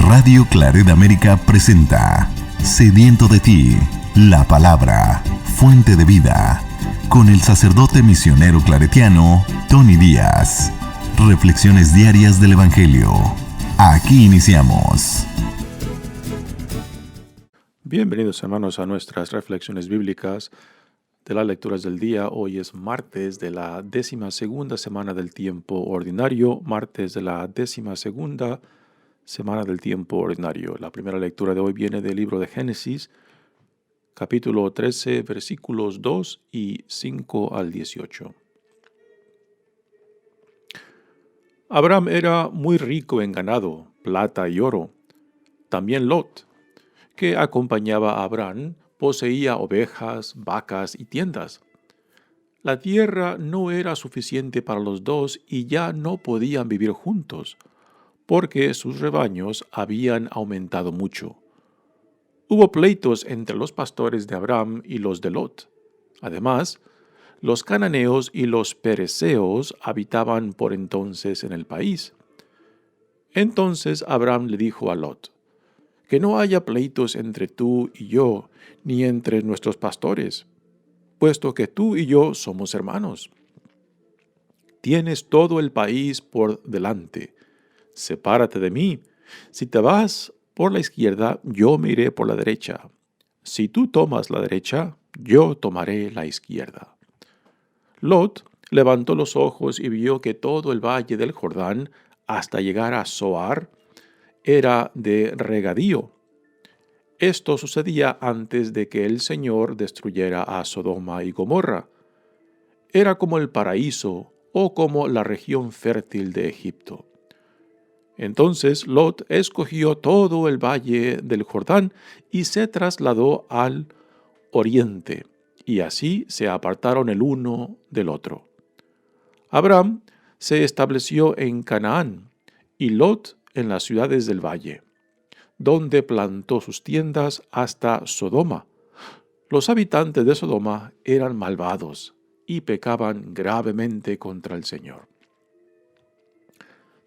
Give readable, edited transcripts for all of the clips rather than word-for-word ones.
Radio Claret América presenta Sediento de ti, la palabra, fuente de vida, con el sacerdote misionero claretiano Tony Díaz. Reflexiones diarias del Evangelio. Aquí iniciamos. Bienvenidos, hermanos, a nuestras reflexiones bíblicas de las lecturas del día. Hoy es martes de la 12ª semana del tiempo ordinario, semana del tiempo ordinario. La primera lectura de hoy viene del libro de Génesis, capítulo 13, versículos 2 y 5 al 18. Abraham era muy rico en ganado, plata y oro. También Lot, que acompañaba a Abraham, poseía ovejas, vacas y tiendas. La tierra no era suficiente para los dos y ya no podían vivir juntos, porque sus rebaños habían aumentado mucho. Hubo pleitos entre los pastores de Abraham y los de Lot. Además, los cananeos y los perezeos habitaban por entonces en el país. Entonces Abraham le dijo a Lot: que no haya pleitos entre tú y yo, ni entre nuestros pastores, puesto que tú y yo somos hermanos. Tienes todo el país por delante. Sepárate de mí. Si te vas por la izquierda, yo me iré por la derecha. Si tú tomas la derecha, yo tomaré la izquierda. Lot levantó los ojos y vio que todo el valle del Jordán, hasta llegar a Zoar, era de regadío. Esto sucedía antes de que el Señor destruyera a Sodoma y Gomorra. Era como el paraíso o como la región fértil de Egipto. Entonces Lot escogió todo el valle del Jordán y se trasladó al oriente, y así se apartaron el uno del otro. Abraham se estableció en Canaán y Lot en las ciudades del valle, donde plantó sus tiendas hasta Sodoma. Los habitantes de Sodoma eran malvados y pecaban gravemente contra el Señor.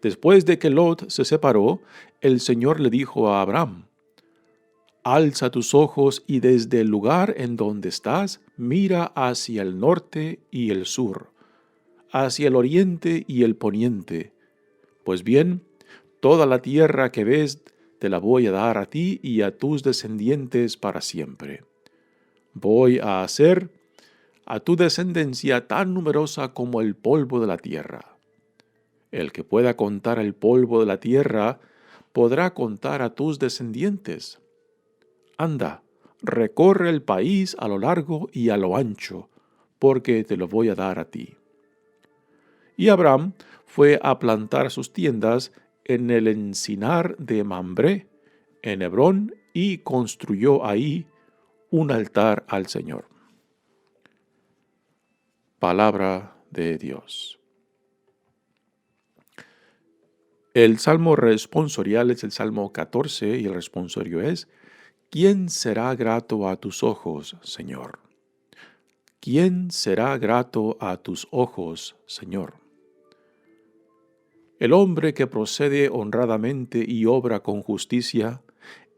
Después de que Lot se separó, el Señor le dijo a Abraham: alza tus ojos y desde el lugar en donde estás, mira hacia el norte y el sur, hacia el oriente y el poniente. Pues bien, toda la tierra que ves te la voy a dar a ti y a tus descendientes para siempre. Voy a hacer a tu descendencia tan numerosa como el polvo de la tierra. El que pueda contar el polvo de la tierra podrá contar a tus descendientes. Anda, recorre el país a lo largo y a lo ancho, porque te lo voy a dar a ti. Y Abraham fue a plantar sus tiendas en el encinar de Mambré, en Hebrón, y construyó ahí un altar al Señor. Palabra de Dios. El salmo responsorial es el Salmo 14 y el responsorio es: ¿quién será grato a tus ojos, Señor? ¿Quién será grato a tus ojos, Señor? El hombre que procede honradamente y obra con justicia,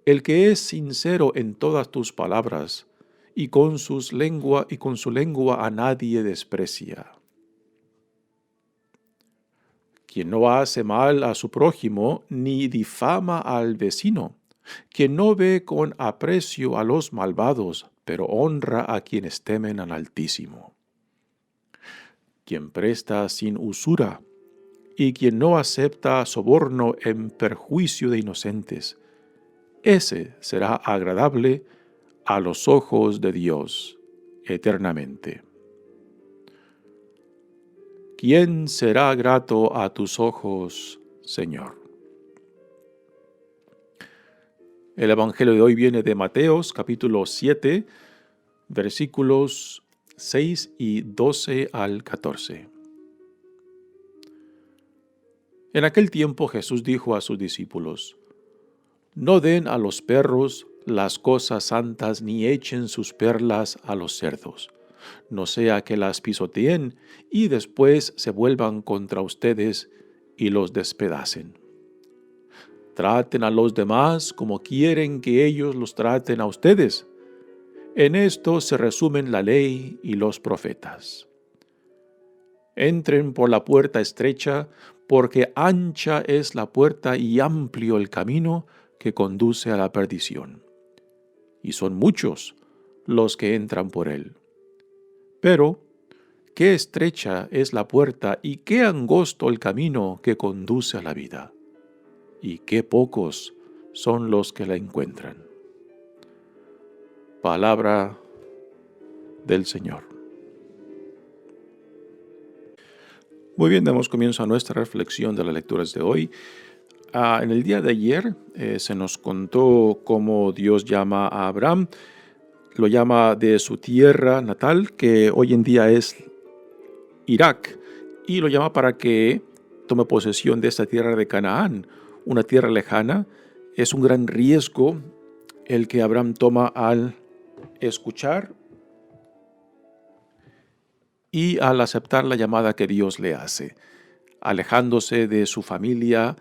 el que es sincero en todas tus palabras, y con su lengua a nadie desprecia. Quien no hace mal a su prójimo, ni difama al vecino, quien no ve con aprecio a los malvados, pero honra a quienes temen al Altísimo. Quien presta sin usura, y quien no acepta soborno en perjuicio de inocentes, ese será agradable a los ojos de Dios eternamente. ¿Quién será grato a tus ojos, Señor? El Evangelio de hoy viene de Mateos, capítulo 7, versículos 6 y 12 al 14. En aquel tiempo Jesús dijo a sus discípulos: no den a los perros las cosas santas, ni echen sus perlas a los cerdos, no sea que las pisoteen y después se vuelvan contra ustedes y los despedacen. Traten a los demás como quieren que ellos los traten a ustedes. En esto se resumen la ley y los profetas. Entren por la puerta estrecha, porque ancha es la puerta y amplio el camino que conduce a la perdición. Y son muchos los que entran por él. Pero qué estrecha es la puerta y qué angosto el camino que conduce a la vida. Y qué pocos son los que la encuentran. Palabra del Señor. Muy bien, damos comienzo a nuestra reflexión de las lecturas de hoy. En el día de ayer se nos contó cómo Dios llama a Abraham, lo llama de su tierra natal, que hoy en día es Irak, y lo llama para que tome posesión de esta tierra de Canaán, una tierra lejana. Es un gran riesgo el que Abraham toma al escuchar y al aceptar la llamada que Dios le hace, alejándose de su familia,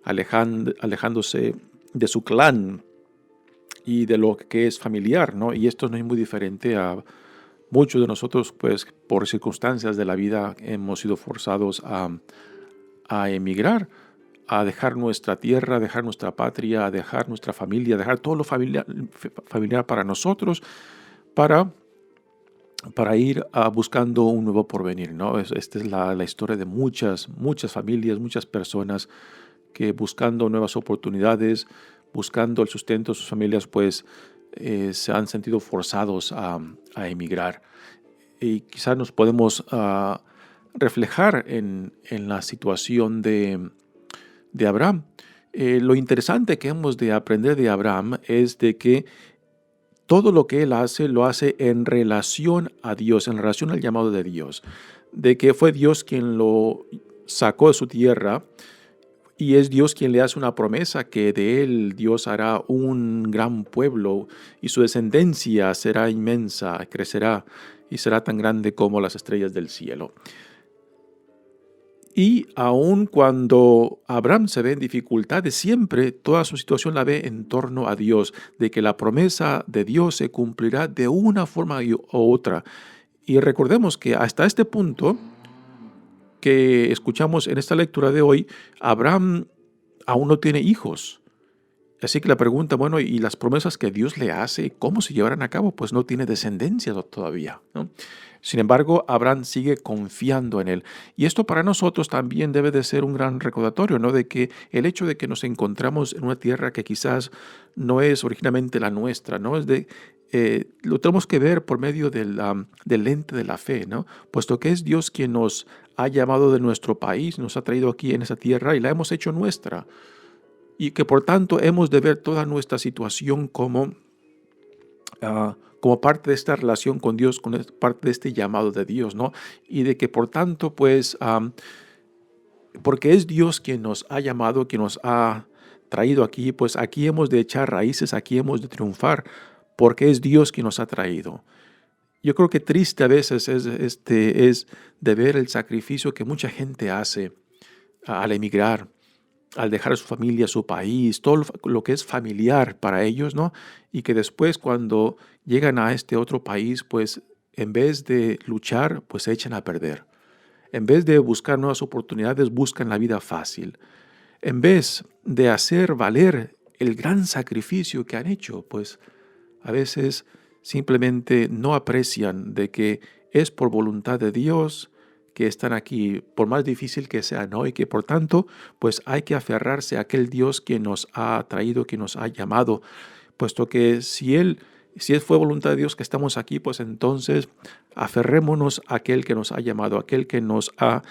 alejándose de su clan y de lo que es familiar, ¿no? Y esto no es muy diferente a muchos de nosotros, pues por circunstancias de la vida hemos sido forzados a emigrar, a dejar nuestra tierra, a dejar nuestra patria, a dejar nuestra familia, a dejar todo lo familiar para nosotros, para ir buscando un nuevo porvenir, ¿no? Esta es la historia de muchas familias, muchas personas que buscando nuevas oportunidades, buscando el sustento de sus familias, pues se han sentido forzados a emigrar. Y quizás nos podemos reflejar en la situación de Abraham. Lo interesante que hemos de aprender de Abraham es de que todo lo que él hace, lo hace en relación a Dios, en relación al llamado de Dios, de que fue Dios quien lo sacó de su tierra y es Dios quien le hace una promesa que de él Dios hará un gran pueblo y su descendencia será inmensa, crecerá y será tan grande como las estrellas del cielo. Y aun cuando Abraham se ve en dificultades, siempre toda su situación la ve en torno a Dios, de que la promesa de Dios se cumplirá de una forma u otra. Y recordemos que hasta este punto que escuchamos en esta lectura de hoy, Abraham aún no tiene hijos. Así que la pregunta, bueno, ¿y las promesas que Dios le hace, cómo se llevarán a cabo? Pues no tiene descendencia todavía, ¿no? Sin embargo, Abraham sigue confiando en él. Y esto para nosotros también debe de ser un gran recordatorio, ¿no? De que el hecho de que nos encontramos en una tierra que quizás no es originalmente la nuestra, ¿no? Lo tenemos que ver por medio del lente de la fe, ¿no? Puesto que es Dios quien nos ha llamado de nuestro país, nos ha traído aquí en esa tierra y la hemos hecho nuestra. Y que por tanto hemos de ver toda nuestra situación como parte de esta relación con Dios, parte de este llamado de Dios, ¿no? Y de que por tanto, pues, porque es Dios quien nos ha llamado, quien nos ha traído aquí, pues aquí hemos de echar raíces, aquí hemos de triunfar, porque es Dios quien nos ha traído. Yo creo que triste a veces es de ver el sacrificio que mucha gente hace al emigrar, al dejar a su familia, su país, todo lo que es familiar para ellos, ¿no? Y que después cuando llegan a este otro país, pues en vez de luchar, pues se echan a perder. En vez de buscar nuevas oportunidades, buscan la vida fácil. En vez de hacer valer el gran sacrificio que han hecho, pues a veces simplemente no aprecian de que es por voluntad de Dios que están aquí, por más difícil que sea, ¿no? Y que por tanto, pues hay que aferrarse a aquel Dios que nos ha traído, que nos ha llamado, puesto que si fue voluntad de Dios que estamos aquí, pues entonces aferrémonos a aquel que nos ha llamado, a aquel que nos ha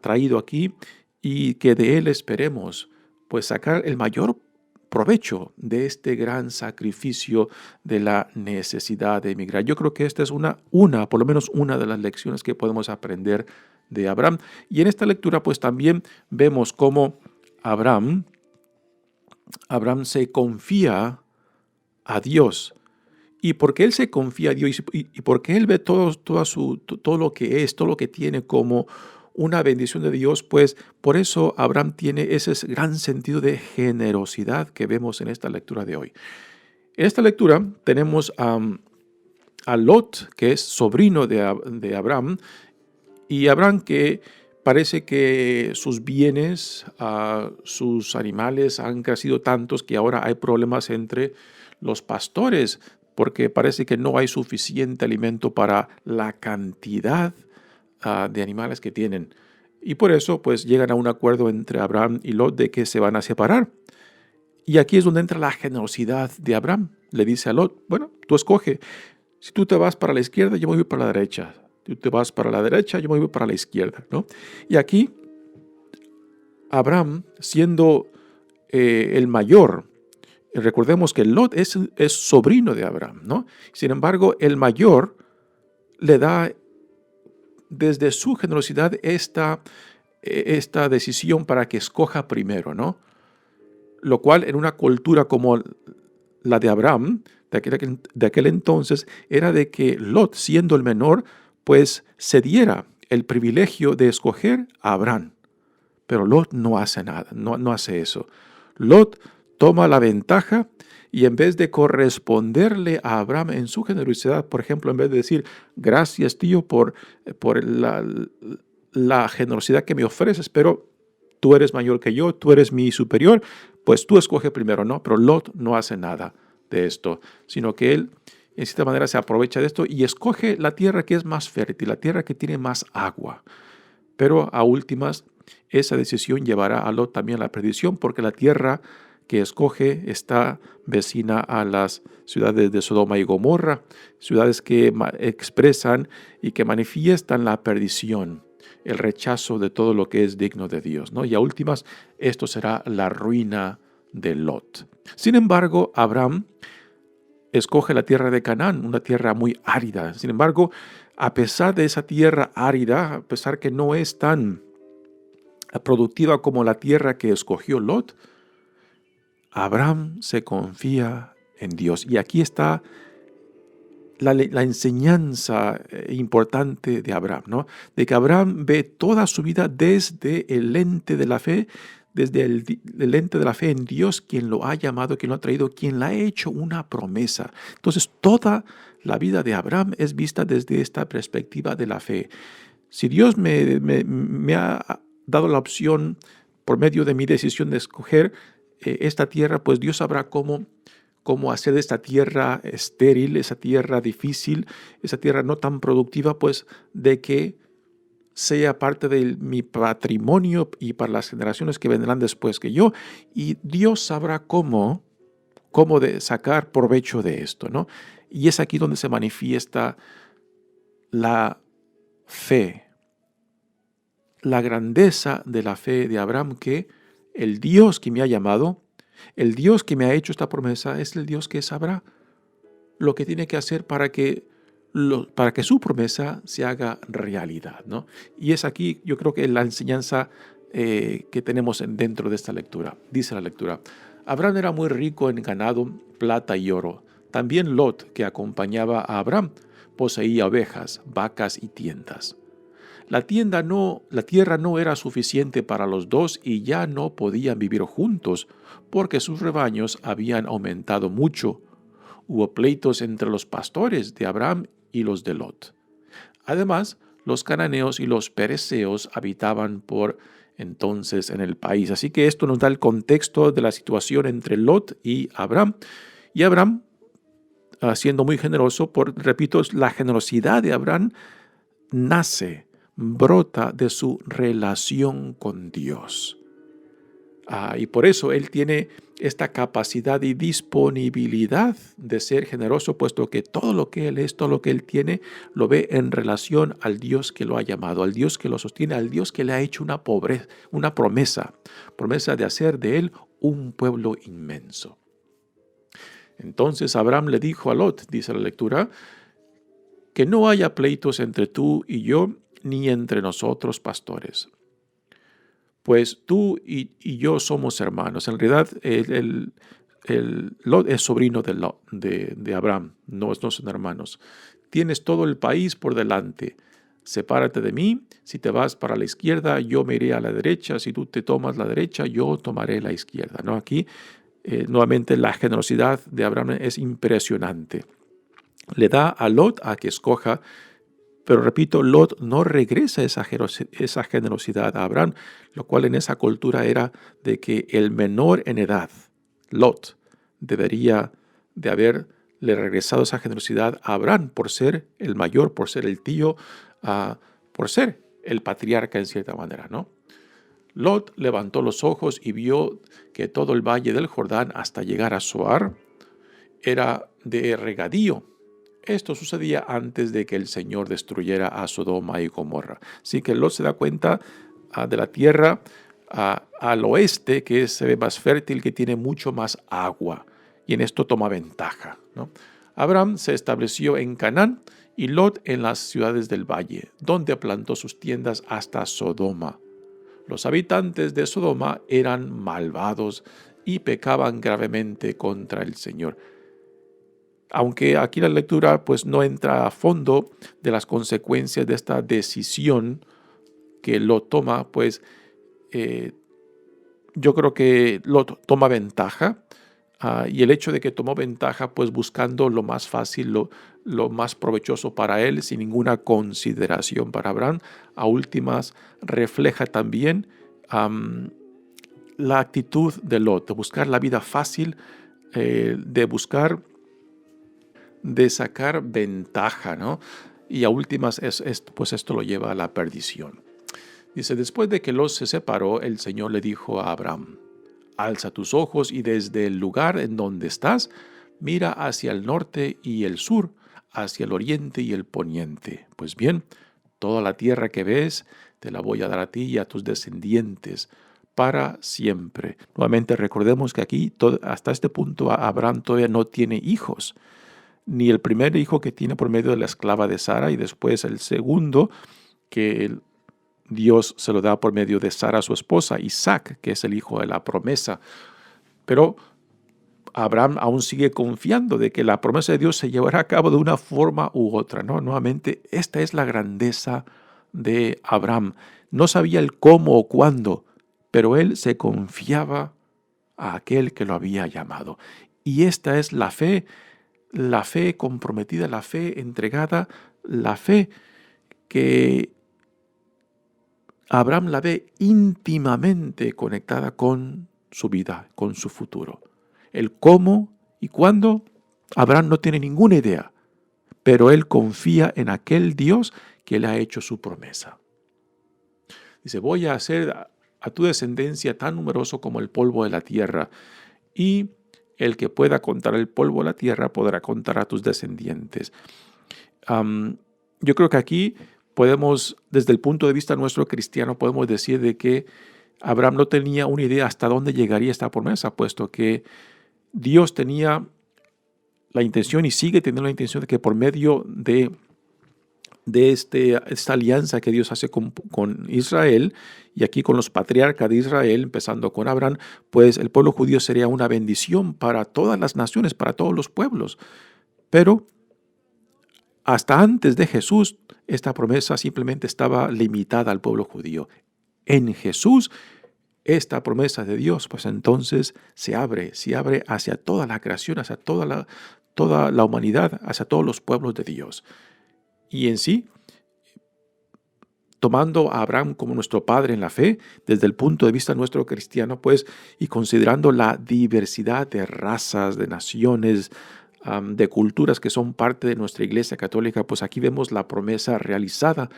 traído aquí y que de él esperemos, pues sacar el mayor provecho de este gran sacrificio de la necesidad de emigrar. Yo creo que esta es por lo menos una de las lecciones que podemos aprender de Abraham. Y en esta lectura pues también vemos cómo Abraham se confía a Dios. Y porque él se confía a Dios y porque él ve todo lo que es, todo lo que tiene como una bendición de Dios, pues por eso Abraham tiene ese gran sentido de generosidad que vemos en esta lectura de hoy. En esta lectura tenemos a Lot, que es sobrino de Abraham, y Abraham que parece que sus bienes, sus animales han crecido tantos que ahora hay problemas entre los pastores, porque parece que no hay suficiente alimento para la cantidad de animales que tienen. Y por eso pues llegan a un acuerdo entre Abraham y Lot de que se van a separar. Y aquí es donde entra la generosidad de Abraham. Le dice a Lot, bueno, tú escoge. Si tú te vas para la izquierda, yo me voy para la derecha. Si tú te vas para la derecha, yo me voy para la izquierda, ¿no? Y aquí Abraham, siendo el mayor, recordemos que Lot es sobrino de Abraham, ¿no? Sin embargo, el mayor le da desde su generosidad esta decisión para que escoja primero, ¿no? Lo cual en una cultura como la de Abraham, de aquel entonces, era de que Lot, siendo el menor, pues cediera el privilegio de escoger a Abraham. Pero Lot no hace nada, no hace eso. Lot toma la ventaja y en vez de corresponderle a Abraham en su generosidad, por ejemplo, en vez de decir, gracias tío por la generosidad que me ofreces, pero tú eres mayor que yo, tú eres mi superior, pues tú escoge primero, ¿no? Pero Lot no hace nada de esto, sino que él, en cierta manera, se aprovecha de esto y escoge la tierra que es más fértil, la tierra que tiene más agua. Pero a últimas, esa decisión llevará a Lot también a la perdición, porque la tierra que escoge está vecina a las ciudades de Sodoma y Gomorra, ciudades que expresan y que manifiestan la perdición, el rechazo de todo lo que es digno de Dios, ¿no? Y a últimas, esto será la ruina de Lot. Sin embargo, Abraham escoge la tierra de Canaán, una tierra muy árida. Sin embargo, a pesar de esa tierra árida, a pesar que no es tan productiva como la tierra que escogió Lot, Abraham se confía en Dios. Y aquí está la enseñanza importante de Abraham, ¿no? De que Abraham ve toda su vida desde el lente de la fe, desde el lente de la fe en Dios, quien lo ha llamado, quien lo ha traído, quien le ha hecho una promesa. Entonces, toda la vida de Abraham es vista desde esta perspectiva de la fe. Si Dios me ha dado la opción, por medio de mi decisión de escoger esta tierra, pues Dios sabrá cómo hacer de esta tierra estéril, esa tierra difícil, esa tierra no tan productiva, pues de que sea parte de mi patrimonio y para las generaciones que vendrán después que yo. Y Dios sabrá cómo sacar provecho de esto, ¿no? Y es aquí donde se manifiesta la fe, la grandeza de la fe de Abraham, que el Dios que me ha llamado, el Dios que me ha hecho esta promesa, es el Dios que sabrá lo que tiene que hacer para que su promesa se haga realidad, ¿no? Y es aquí, yo creo que la enseñanza que tenemos dentro de esta lectura. Dice la lectura, Abraham era muy rico en ganado, plata y oro. También Lot, que acompañaba a Abraham, poseía ovejas, vacas y tiendas. La tierra no era suficiente para los dos y ya no podían vivir juntos porque sus rebaños habían aumentado mucho. Hubo pleitos entre los pastores de Abraham y los de Lot. Además, los cananeos y los perezeos habitaban por entonces en el país. Así que esto nos da el contexto de la situación entre Lot y Abraham. Y Abraham, siendo muy generoso, repito, la generosidad de Abraham brota de su relación con Dios. Y por eso él tiene esta capacidad y disponibilidad de ser generoso, puesto que todo lo que él es, todo lo que él tiene, lo ve en relación al Dios que lo ha llamado, al Dios que lo sostiene, al Dios que le ha hecho una promesa de hacer de él un pueblo inmenso. Entonces Abraham le dijo a Lot, dice la lectura, que no haya pleitos entre tú y yo, ni entre nosotros pastores. Pues tú y yo somos hermanos. En realidad, Lot es sobrino de Abraham, no son hermanos. Tienes todo el país por delante. sepárate de mí, si te vas para la izquierda, yo me iré a la derecha, si tú te tomas la derecha, yo tomaré la izquierda, ¿no? Aquí, nuevamente, la generosidad de Abraham es impresionante. Le da a Lot a que escoja, pero repito, Lot no regresa esa generosidad a Abraham, lo cual en esa cultura era de que el menor en edad, Lot, debería de haberle regresado esa generosidad a Abraham por ser el mayor, por ser el tío, por ser el patriarca en cierta manera, ¿no? Lot levantó los ojos y vio que todo el valle del Jordán hasta llegar a Zoar era de regadío. Esto sucedía antes de que el Señor destruyera a Sodoma y Gomorra. Así que Lot se da cuenta de la tierra al oeste, que se ve más fértil, que tiene mucho más agua. Y en esto toma ventaja, ¿no? Abraham se estableció en Canaán y Lot en las ciudades del valle, donde plantó sus tiendas hasta Sodoma. Los habitantes de Sodoma eran malvados y pecaban gravemente contra el Señor. Aunque aquí la lectura pues no entra a fondo de las consecuencias de esta decisión que Lot toma, pues yo creo que Lot toma ventaja, y el hecho de que tomó ventaja pues buscando lo más fácil, lo más provechoso para él, sin ninguna consideración para Abraham, a últimas refleja también la actitud de Lot, de buscar la vida fácil, de sacar ventaja, ¿no? Y a últimas, pues esto lo lleva a la perdición. Dice, después de que Lot se separó, el Señor le dijo a Abraham, alza tus ojos y desde el lugar en donde estás, mira hacia el norte y el sur, hacia el oriente y el poniente. Pues bien, toda la tierra que ves, te la voy a dar a ti y a tus descendientes para siempre. Nuevamente recordemos que aquí, hasta este punto, Abraham todavía no tiene hijos. Ni el primer hijo que tiene por medio de la esclava de Sara y después el segundo que Dios se lo da por medio de Sara, su esposa, Isaac, que es el hijo de la promesa. Pero Abraham aún sigue confiando de que la promesa de Dios se llevará a cabo de una forma u otra, ¿no? Nuevamente, esta es la grandeza de Abraham. No sabía el cómo o cuándo, pero él se confiaba a aquel que lo había llamado. Y esta es la fe comprometida, la fe entregada, la fe que Abraham la ve íntimamente conectada con su vida, con su futuro. El cómo y cuándo, Abraham no tiene ninguna idea, pero él confía en aquel Dios que le ha hecho su promesa. Dice, voy a hacer a tu descendencia tan numeroso como el polvo de la tierra, y el que pueda contar el polvo de la tierra podrá contar a tus descendientes. Yo creo que aquí podemos, desde el punto de vista nuestro cristiano, podemos decir de que Abraham no tenía una idea hasta dónde llegaría esta promesa, puesto que Dios tenía la intención y sigue teniendo la intención de que por medio de esta alianza que Dios hace con Israel, y aquí con los patriarcas de Israel, empezando con Abraham, pues el pueblo judío sería una bendición para todas las naciones, para todos los pueblos. Pero hasta antes de Jesús, esta promesa simplemente estaba limitada al pueblo judío. En Jesús, esta promesa de Dios, pues entonces se abre hacia toda la creación, hacia toda la humanidad, hacia todos los pueblos de Dios. Y en sí, tomando a Abraham como nuestro padre en la fe, desde el punto de vista nuestro cristiano, pues, y considerando la diversidad de razas, de naciones, de culturas que son parte de nuestra Iglesia Católica, pues aquí vemos la promesa realizada,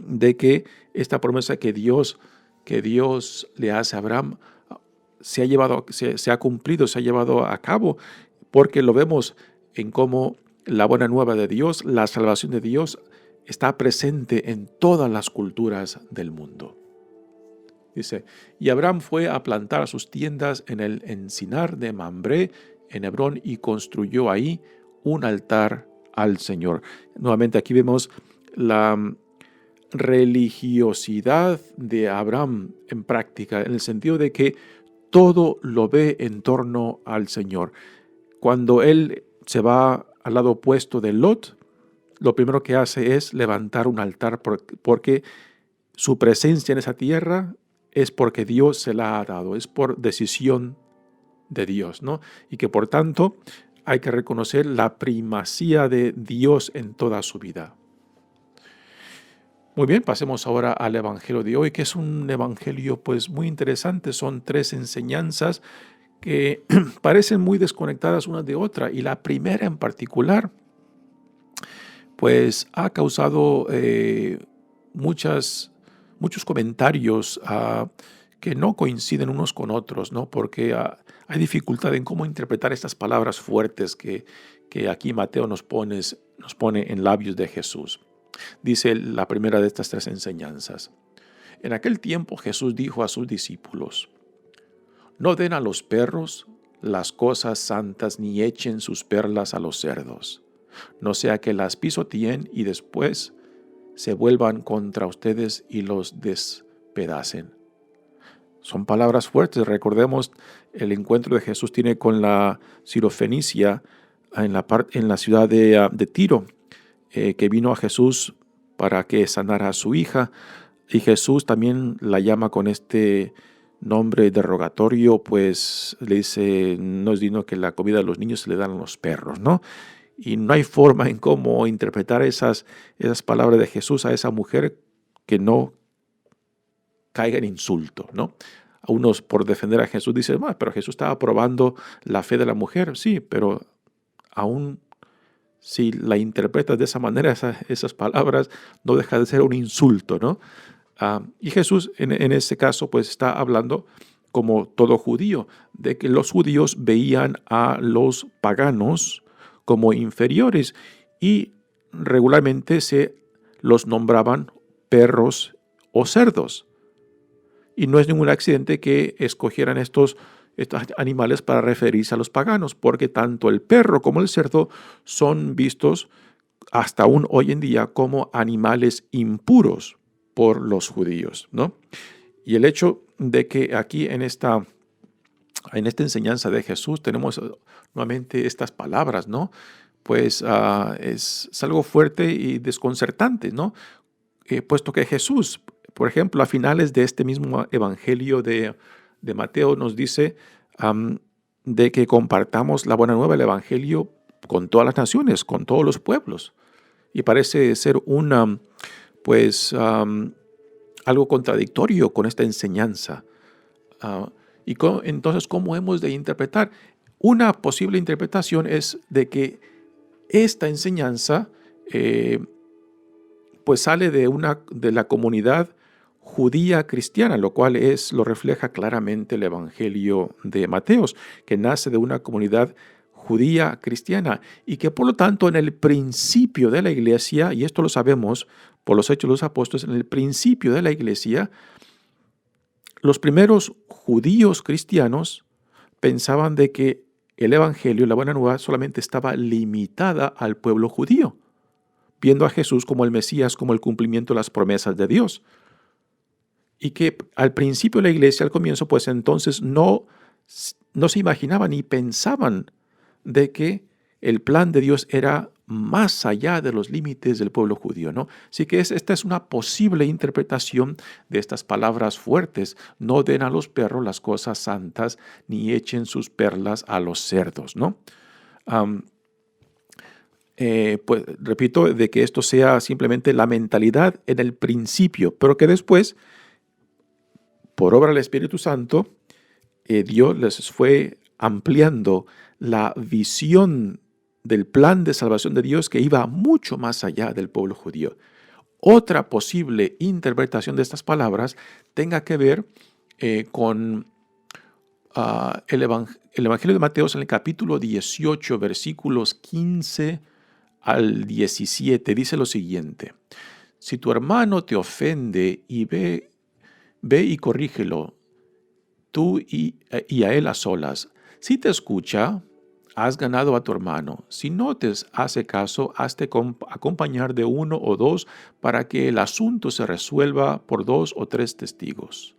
de que esta promesa que Dios le hace a Abraham se ha cumplido, se ha llevado a cabo, porque lo vemos en cómo la buena nueva de Dios, la salvación de Dios, está presente en todas las culturas del mundo. Dice, y Abraham fue a plantar sus tiendas en el encinar de Mambré, en Hebrón, y construyó ahí un altar al Señor. Nuevamente aquí vemos la religiosidad de Abraham en práctica, en el sentido de que todo lo ve en torno al Señor. Cuando él se va al lado opuesto de Lot, lo primero que hace es levantar un altar porque su presencia en esa tierra es porque Dios se la ha dado, es por decisión de Dios, ¿no? Y que por tanto hay que reconocer la primacía de Dios en toda su vida. Muy bien, pasemos ahora al Evangelio de hoy, que es un evangelio pues muy interesante. Son 3 enseñanzas que parecen muy desconectadas una de otra, y la primera en particular pues ha causado muchos comentarios que no coinciden unos con otros, ¿no? Porque hay dificultad en cómo interpretar estas palabras fuertes que aquí Mateo nos pone en labios de Jesús. Dice la primera de estas 3 enseñanzas: en aquel tiempo Jesús dijo a sus discípulos: no den a los perros las cosas santas, ni echen sus perlas a los cerdos, no sea que las pisoteen y después se vuelvan contra ustedes y los despedacen. Son palabras fuertes. Recordemos el encuentro de Jesús tiene con la sirofenicia en la ciudad de Tiro, que vino a Jesús para que sanara a su hija, y Jesús también la llama con este nombre derogatorio, pues le dice: no es digno que la comida de los niños se le dan a los perros, ¿no? Y no hay forma en cómo interpretar esas palabras de Jesús a esa mujer que no caiga en insulto, ¿no? A unos, por defender a Jesús, dicen: pero Jesús estaba probando la fe de la mujer. Sí, pero aún si la interpretas de esa manera, esas palabras, no deja de ser un insulto, ¿no? Y Jesús en ese caso pues está hablando, como todo judío, de que los judíos veían a los paganos como inferiores y regularmente se los nombraban perros o cerdos. Y no es ningún accidente que escogieran estos animales para referirse a los paganos, porque tanto el perro como el cerdo son vistos hasta aún hoy en día como animales impuros por los judíos, ¿no? Y el hecho de que aquí en esta enseñanza de Jesús tenemos nuevamente estas palabras, ¿no? Pues es algo fuerte y desconcertante, ¿no? Puesto que Jesús, por ejemplo, a finales de este mismo evangelio de Mateo nos dice de que compartamos la buena nueva, el evangelio, con todas las naciones, con todos los pueblos. Y parece ser algo contradictorio con esta enseñanza. Entonces, ¿cómo hemos de interpretar? Una posible interpretación es de que esta enseñanza pues sale de la comunidad judía cristiana, lo cual lo refleja claramente el Evangelio de Mateo, que nace de una comunidad judía cristiana y que por lo tanto en el principio de la iglesia, y esto lo sabemos por los Hechos de los Apóstoles, en el principio de la iglesia, los primeros judíos cristianos pensaban de que el Evangelio, la buena nueva, solamente estaba limitada al pueblo judío, viendo a Jesús como el Mesías, como el cumplimiento de las promesas de Dios. Y que al principio de la iglesia, al comienzo, pues entonces no se imaginaban ni pensaban de que el plan de Dios era más allá de los límites del pueblo judío, ¿no? Así que esta es una posible interpretación de estas palabras fuertes: no den a los perros las cosas santas, ni echen sus perlas a los cerdos, ¿no? Pues repito, de que esto sea simplemente la mentalidad en el principio, pero que después, por obra del Espíritu Santo, Dios les fue ampliando la visión del plan de salvación de Dios, que iba mucho más allá del pueblo judío. Otra posible interpretación de estas palabras tenga que ver con el Evangelio de Mateo en el capítulo 18, versículos 15 al 17. Dice lo siguiente: si tu hermano te ofende y ve y corrígelo, tú y a él a solas. Si te escucha, has ganado a tu hermano. Si no te hace caso, hazte acompañar de 1 o 2 para que el asunto se resuelva por 2 o 3 testigos.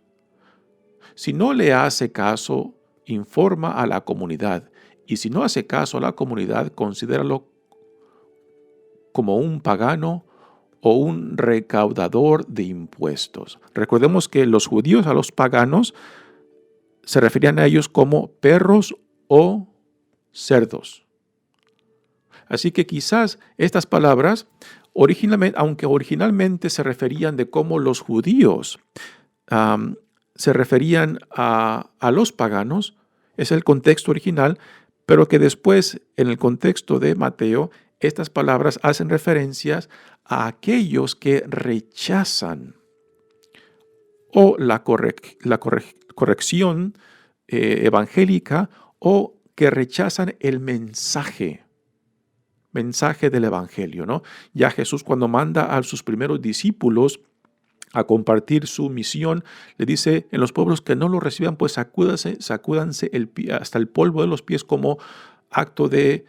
Si no le hace caso, informa a la comunidad. Y si no hace caso a la comunidad, considéralo como un pagano o un recaudador de impuestos. Recordemos que los judíos a los paganos se referían a ellos como perros o cerdos. Así que quizás estas palabras, aunque originalmente se referían de cómo los judíos se referían a los paganos, es el contexto original, pero que después, en el contexto de Mateo, estas palabras hacen referencias a aquellos que rechazan o la corrección evangélica o que rechazan el mensaje del evangelio, ¿no? Ya Jesús, cuando manda a sus primeros discípulos a compartir su misión, le dice: en los pueblos que no lo reciban, pues sacúdanse hasta el polvo de los pies como acto de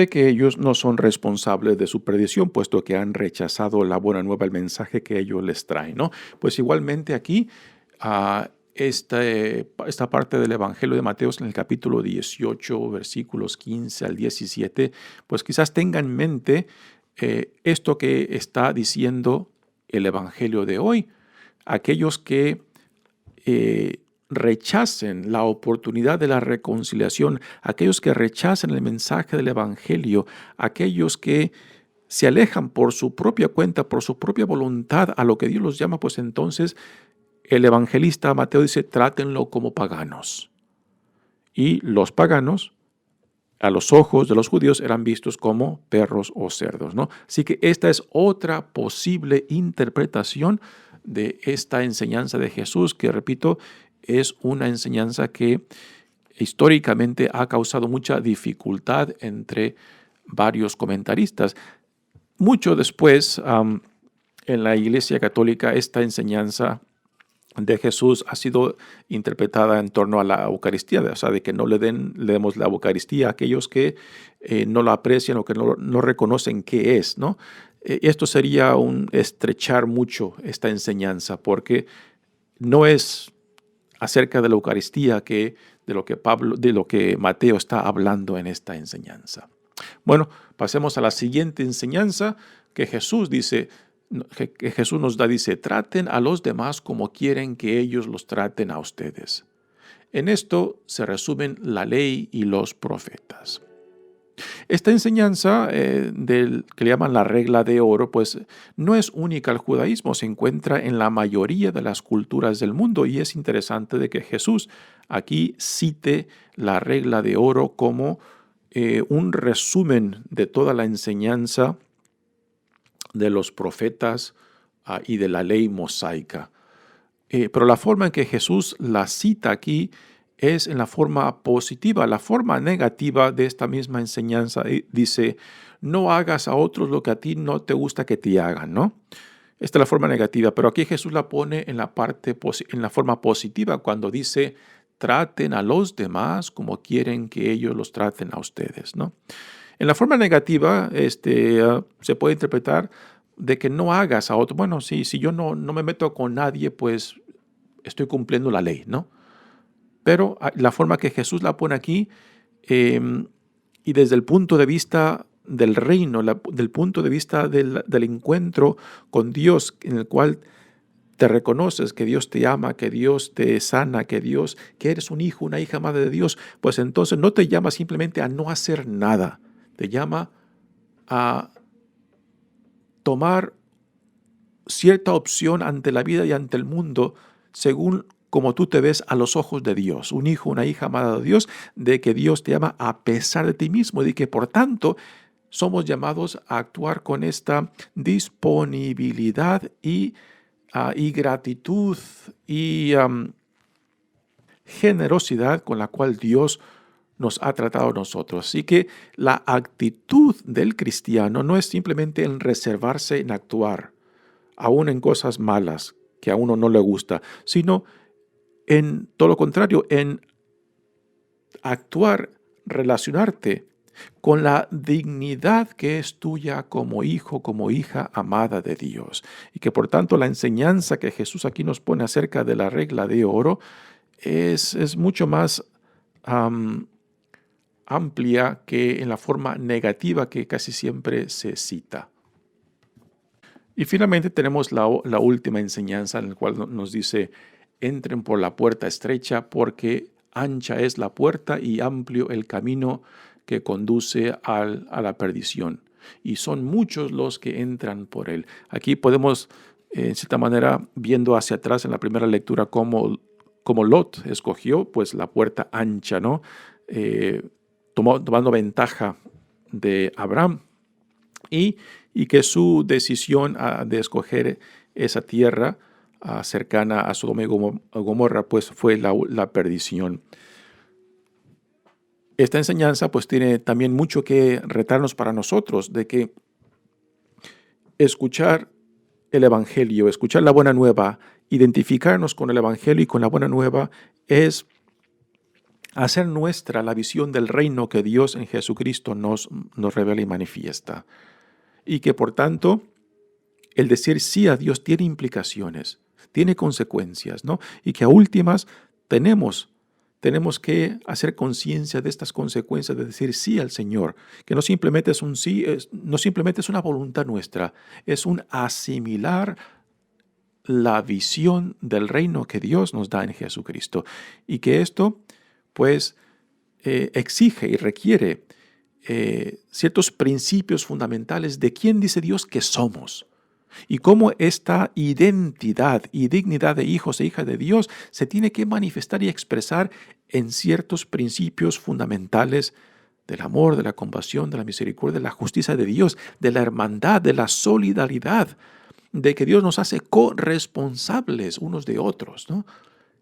que ellos no son responsables de su perdición, puesto que han rechazado la buena nueva, el mensaje que ellos les traen, ¿no? Pues igualmente aquí, esta parte del Evangelio de Mateo, en el capítulo 18, versículos 15 al 17, pues quizás tenga en mente esto que está diciendo el Evangelio de hoy. Aquellos que rechacen la oportunidad de la reconciliación, aquellos que rechacen el mensaje del Evangelio, aquellos que se alejan por su propia cuenta, por su propia voluntad a lo que Dios los llama, pues entonces el evangelista Mateo dice: trátenlo como paganos. Y los paganos, a los ojos de los judíos, eran vistos como perros o cerdos, ¿no? Así que esta es otra posible interpretación de esta enseñanza de Jesús, que, repito, es una enseñanza que históricamente ha causado mucha dificultad entre varios comentaristas. Mucho después, en la Iglesia Católica, esta enseñanza de Jesús ha sido interpretada en torno a la Eucaristía, o sea, de que no le demos la Eucaristía a aquellos que no la aprecian o que no reconocen qué es, ¿no? Esto sería un estrechar mucho esta enseñanza, porque no es acerca de la Eucaristía de lo que Mateo está hablando en esta enseñanza. Bueno, pasemos a la siguiente enseñanza que Jesús nos da. Dice: traten a los demás como quieren que ellos los traten a ustedes. En esto se resumen la ley y los profetas. Esta enseñanza que le llaman la regla de oro, pues no es única al judaísmo, se encuentra en la mayoría de las culturas del mundo, y es interesante de que Jesús aquí cite la regla de oro como un resumen de toda la enseñanza de los profetas y de la ley mosaica. Pero la forma en que Jesús la cita aquí es en la forma positiva. La forma negativa de esta misma enseñanza dice: no hagas a otros lo que a ti no te gusta que te hagan, ¿no? Esta es la forma negativa, pero aquí Jesús la pone en la forma positiva, cuando dice: traten a los demás como quieren que ellos los traten a ustedes, ¿no? En la forma negativa, se puede interpretar de que no hagas a otro. Bueno, si yo no me meto con nadie, pues estoy cumpliendo la ley, ¿no? Pero la forma que Jesús la pone aquí, y desde el punto de vista del reino, del punto de vista del encuentro con Dios, en el cual te reconoces que Dios te ama, que Dios te sana, que eres un hijo, una hija amada de Dios, pues entonces no te llama simplemente a no hacer nada. Te llama a tomar cierta opción ante la vida y ante el mundo según como tú te ves a los ojos de Dios. Un hijo, una hija amada de Dios, de que Dios te ama a pesar de ti mismo, y que por tanto somos llamados a actuar con esta disponibilidad y gratitud y generosidad con la cual Dios nos ha tratado a nosotros. Así que la actitud del cristiano no es simplemente en reservarse en actuar, aún en cosas malas que a uno no le gusta, sino en todo lo contrario, en actuar, relacionarte con la dignidad que es tuya como hijo, como hija amada de Dios. Y que por tanto la enseñanza que Jesús aquí nos pone acerca de la regla de oro es mucho más amplia que en la forma negativa que casi siempre se cita. Y finalmente tenemos la última enseñanza en la cual nos dice: entren por la puerta estrecha, porque ancha es la puerta y amplio el camino que conduce a la perdición, y son muchos los que entran por él. Aquí podemos, en cierta manera, viendo hacia atrás en la primera lectura, cómo Lot escogió pues la puerta ancha, ¿no? Tomando ventaja de Abraham, y que su decisión de escoger esa tierra cercana a Sodoma y Gomorra pues fue la perdición. Esta enseñanza pues tiene también mucho que retarnos para nosotros, de que escuchar el Evangelio, escuchar la buena nueva, identificarnos con el Evangelio y con la buena nueva, es hacer nuestra la visión del reino que Dios en Jesucristo nos revela y manifiesta. Y que por tanto el decir sí a Dios tiene implicaciones, tiene consecuencias, ¿no? Y que a últimas tenemos que hacer conciencia de estas consecuencias de decir sí al Señor, que no simplemente es un sí, no simplemente es una voluntad nuestra, es un asimilar la visión del reino que Dios nos da en Jesucristo, y que esto pues exige y requiere ciertos principios fundamentales de quién dice Dios que somos, y cómo esta identidad y dignidad de hijos e hijas de Dios se tiene que manifestar y expresar en ciertos principios fundamentales del amor, de la compasión, de la misericordia, de la justicia de Dios, de la hermandad, de la solidaridad, de que Dios nos hace corresponsables unos de otros, ¿no?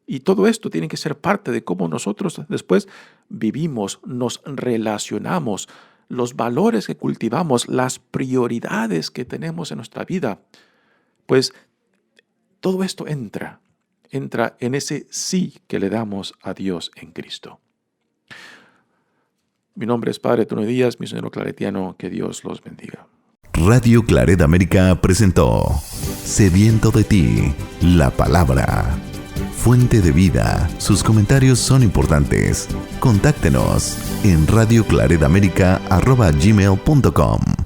Y todo esto tiene que ser parte de cómo nosotros después vivimos, nos relacionamos, los valores que cultivamos, las prioridades que tenemos en nuestra vida. Pues todo esto entra en ese sí que le damos a Dios en Cristo. Mi nombre es Padre Tony Díaz, misionero claretiano. Que Dios los bendiga. Radio Claret América presentó Sediento de ti, la palabra. Fuente de vida. Sus comentarios son importantes. Contáctenos en radioclaretamerica@gmail.com.